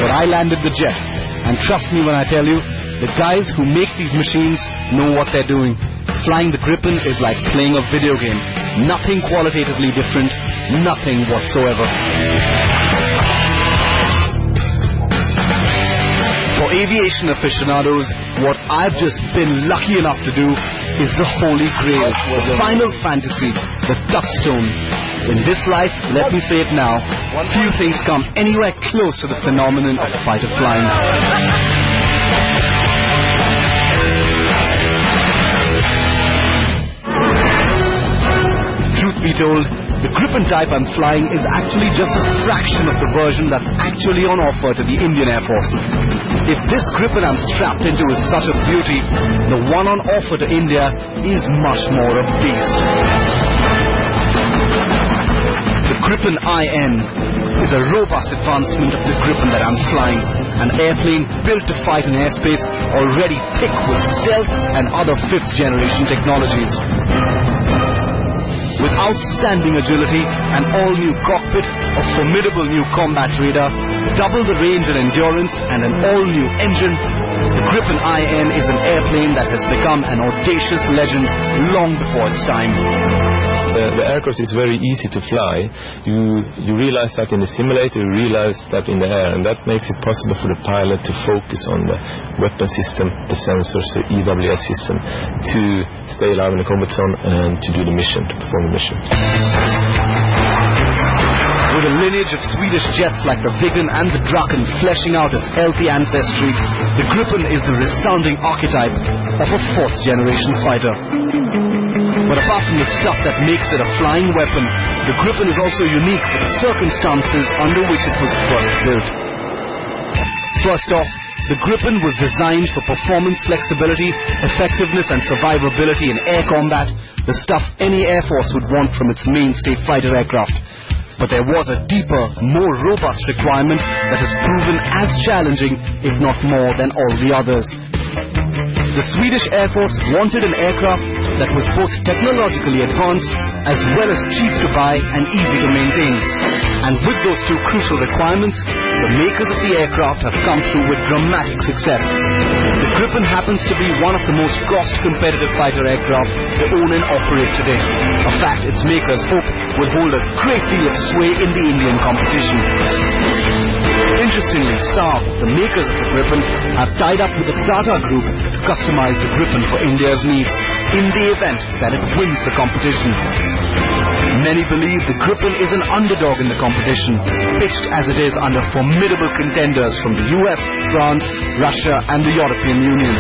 but I landed the jet. And trust me when I tell you, the guys who make these machines know what they're doing. Flying the Gripen is like playing a video game. Nothing qualitatively different, nothing whatsoever. For aviation aficionados, what I've just been lucky enough to do is the holy grail, the final fantasy, the touchstone. In this life, let me say it now, few things come anywhere close to the phenomenon of fighter flying. Truth be told, the Gripen type I'm flying is actually just a fraction of the version that's actually on offer to the Indian Air Force. If this Gripen I'm strapped into is such a beauty, the one on offer to India is much more a beast. The Gripen IN is a robust advancement of the Gripen that I'm flying, an airplane built to fight in airspace already thick with stealth and other fifth-generation technologies. With outstanding agility, an all-new cockpit, a formidable new combat radar, double the range and endurance, and an all-new engine, the Gripen IN is an airplane that has become an audacious legend long before its time. The aircraft is very easy to fly. You realize that in the simulator, you realize that in the air, and that makes it possible for the pilot to focus on the weapon system, the sensors, the EWS system, to stay alive in the combat zone and to do the mission, to perform the mission. With a lineage of Swedish jets like the Viggen and the Draken fleshing out its healthy ancestry, the Gripen is the resounding archetype of a fourth-generation fighter. But apart from the stuff that makes it a flying weapon, the Gripen is also unique for the circumstances under which it was first built. First off, the Gripen was designed for performance flexibility, effectiveness and survivability in air combat, the stuff any Air Force would want from its mainstay fighter aircraft. But there was a deeper, more robust requirement that has proven as challenging, if not more, than all the others. The Swedish Air Force wanted an aircraft that was both technologically advanced as well as cheap to buy and easy to maintain. And with those two crucial requirements, the makers of the aircraft have come through with dramatic success. The Gripen happens to be one of the most cost-competitive fighter aircraft to own and operate today, a fact its makers hope will hold a great deal of sway in the Indian competition. Interestingly, Saab, the makers of the Gripen, have tied up with the Tata Group to customize the Gripen for India's needs in the event that it wins the competition. Many believe the Gripen is an underdog in the competition, pitched as it is under formidable contenders from the US, France, Russia and the European Union.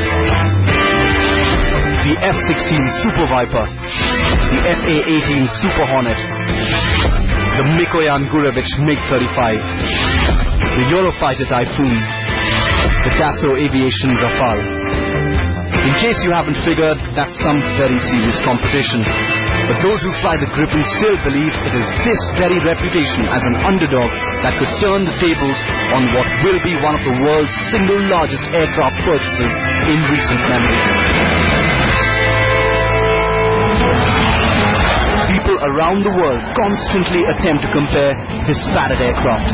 The F-16 Super Viper, the FA-18 Super Hornet, the Mikoyan Gurevich MiG-35, the Eurofighter Typhoon, the Dassault Aviation Rafale. In case you haven't figured, that's some very serious competition. But those who fly the Gripen still believe it is this very reputation as an underdog that could turn the tables on what will be one of the world's single largest aircraft purchases in recent memory. People around the world constantly attempt to compare disparate aircraft.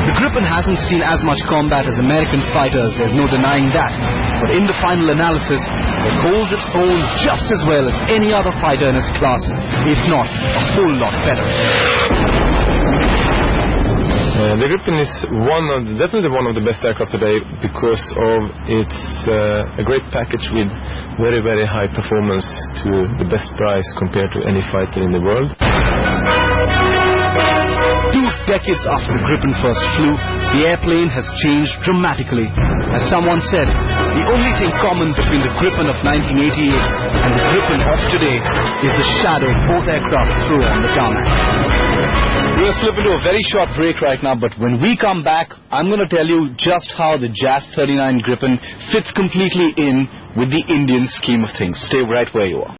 The Gripen hasn't seen as much combat as American fighters, there's no denying that. But in the final analysis, it holds its own just as well as any other fighter in its class, if not a whole lot better. The Gripen is definitely one of the best aircraft today because of its a great package with very, very high performance to the best price compared to any fighter in the world. 2 decades after the Gripen first flew, the airplane has changed dramatically. As someone said, the only thing common between the Gripen of 1988 and the Gripen of today is the shadow both aircraft throw on the tarmac. We're going to slip into a very short break right now, but when we come back, I'm going to tell you just how the JAS-39 Gripen fits completely in with the Indian scheme of things. Stay right where you are.